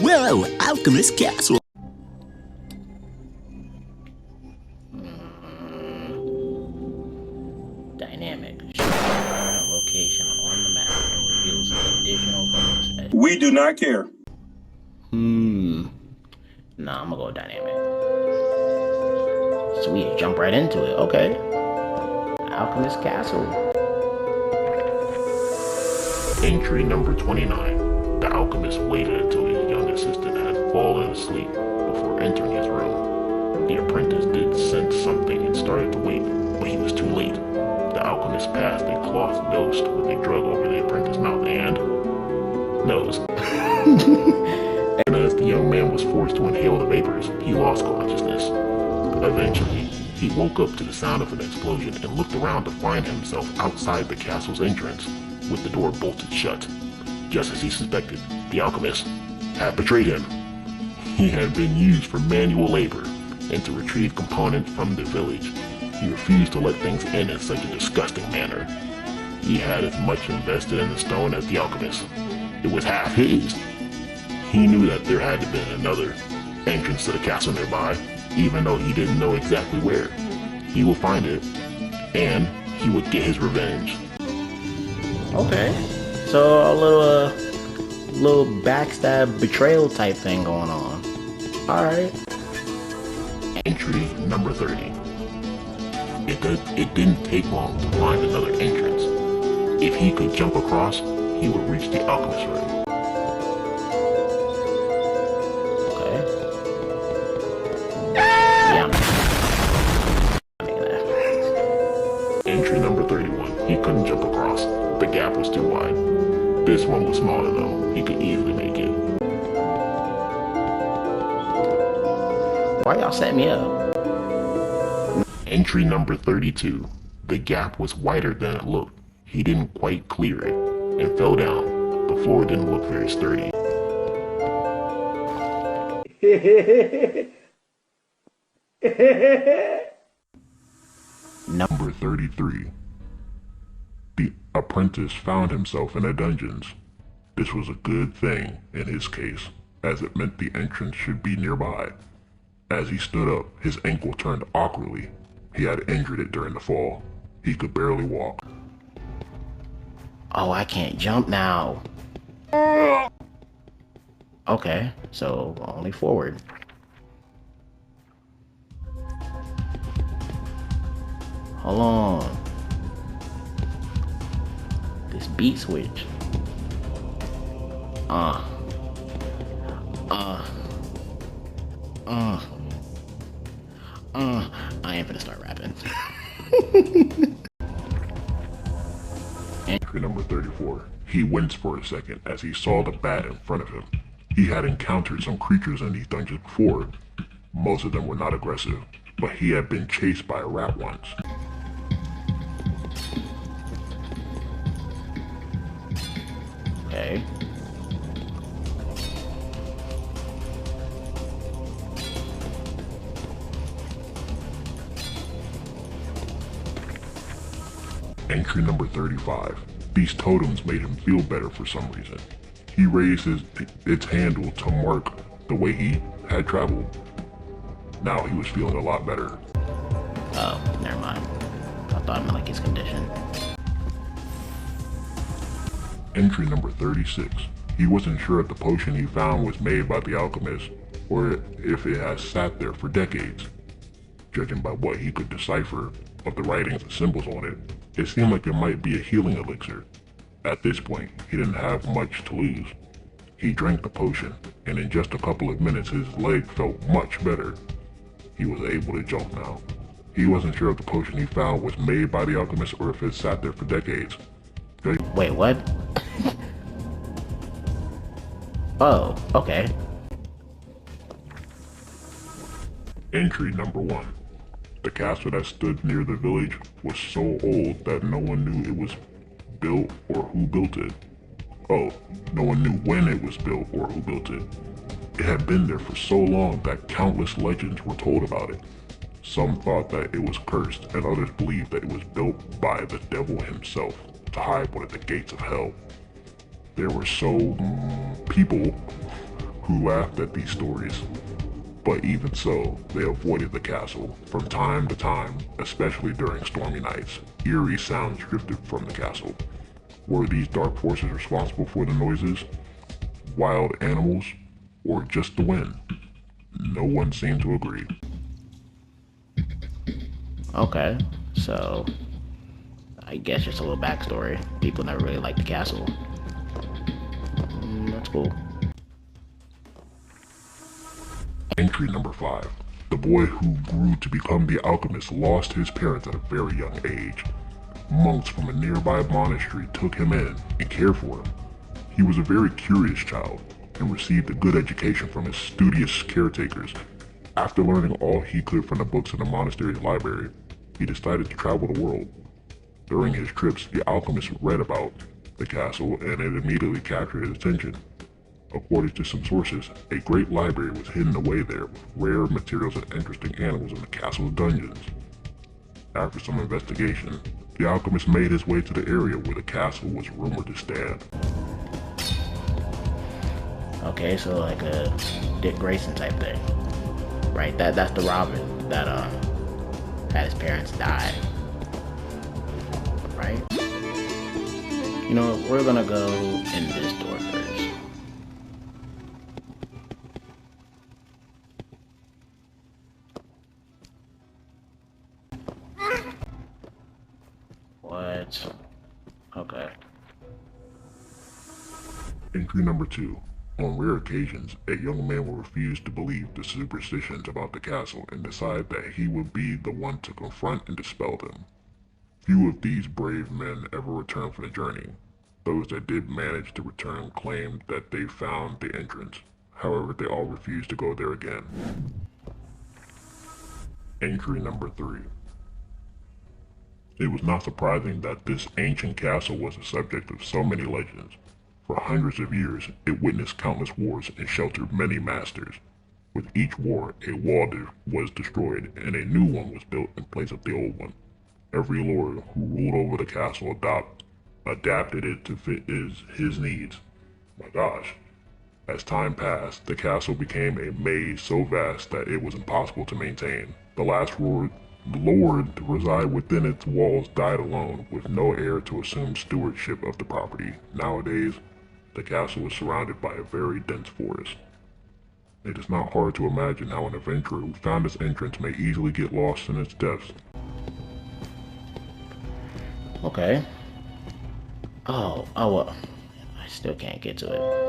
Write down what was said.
Whoa, Alchemist Castle. Dynamic. Current location on the map and reveals additional bonus. We do not care. Nah, I'm gonna go dynamic. Sweet, jump right into it. Okay. Alchemist Castle. Entry number 29. The alchemist waited until his young assistant had fallen asleep before entering his room. The apprentice did sense something and started to wake, but he was too late. The alchemist passed a cloth dose with a drug over the apprentice's mouth and nose. And as the young man was forced to inhale the vapors, he lost consciousness. Eventually, he woke up to the sound of an explosion and looked around to find himself outside the castle's entrance, with the door bolted shut. Just as he suspected, the alchemist had betrayed him. He had been used for manual labor and to retrieve components from the village. He refused to let things end in such a disgusting manner. He had as much invested in the stone as the alchemist. It was half his. He knew that there had to be another entrance to the castle nearby, even though he didn't know exactly where. He will find it, and he would get his revenge. Okay. So a little backstab betrayal type thing going on. Alright. Entry number 30. It didn't take long to find another entrance. If he could jump across, he would reach the alchemist room. Okay. Yeah. Entry number 31. He couldn't jump across. The gap was too wide. This one was smaller though. He could easily make it. Why y'all set me up? Entry number 32. The gap was wider than it looked. He didn't quite clear it and fell down. The floor didn't look very sturdy. Number 33. The apprentice found himself in a dungeon. This was a good thing in his case, as it meant the entrance should be nearby. As he stood up, his ankle turned awkwardly. He had injured it during the fall. He could barely walk. Oh, I can't jump now. Okay, so only forward. Hold on. This beat switch. I ain't finna start rapping. Entry number 34. He winced for a second as he saw the bat in front of him. He had encountered some creatures in these dungeons before. Most of them were not aggressive, but he had been chased by a rat once. Okay. Entry number 35. These totems made him feel better for some reason. He raised its handle to mark the way he had traveled. Now he was feeling a lot better. Oh, never mind. I thought I meant like his condition. Entry number 36. He wasn't sure if the potion he found was made by the alchemist, or if it had sat there for decades. Judging by what he could decipher of the writings and symbols on it, it seemed like it might be a healing elixir. At this point, he didn't have much to lose. He drank the potion, and in just a couple of minutes his leg felt much better. He was able to jump now. He wasn't sure if the potion he found was made by the alchemist or if it sat there for decades. Wait, what? Oh, okay. Entry number 1. The castle that stood near the village was so old that no one knew it was built or who built it. Oh, no one knew when it was built or who built it. It had been there for so long that countless legends were told about it. Some thought that it was cursed, and others believed that it was built by the devil himself to hide one of the gates of hell. There were people who laughed at these stories. But even so, they avoided the castle. From time to time, especially during stormy nights, eerie sounds drifted from the castle. Were these dark forces responsible for the noises? Wild animals? Or just the wind? No one seemed to agree. Okay, so I guess just a little backstory. People never really liked the castle. That's cool. Entry number 5. The boy who grew to become the alchemist lost his parents at a very young age. Monks from a nearby monastery took him in and cared for him. He was a very curious child and received a good education from his studious caretakers. After learning all he could from the books in the monastery's library, he decided to travel the world. During his trips, the alchemist read about the castle and it immediately captured his attention. According to some sources, a great library was hidden away there with rare materials and interesting animals in the castle's dungeons. After some investigation, the alchemist made his way to the area where the castle was rumored to stand. Okay, so like a Dick Grayson type thing, right? That's the Robin that had his parents die, right? You know, we're gonna go in this door first. What? Okay. Entry number 2. On rare occasions, a young man will refuse to believe the superstitions about the castle and decide that he would be the one to confront and dispel them. Few of these brave men ever returned from the journey. Those that did manage to return claimed that they found the entrance. However, they all refused to go there again. Entry number 3. It was not surprising that this ancient castle was the subject of so many legends. For hundreds of years, it witnessed countless wars and sheltered many masters. With each war, a wall was destroyed and a new one was built in place of the old one. Every lord who ruled over the castle adapted it to fit his needs. My gosh. As time passed, the castle became a maze so vast that it was impossible to maintain. The last lord to reside within its walls died alone, with no heir to assume stewardship of the property. Nowadays, the castle is surrounded by a very dense forest. It is not hard to imagine how an adventurer who found this entrance may easily get lost in its depths. Okay. Oh, well, I still can't get to it.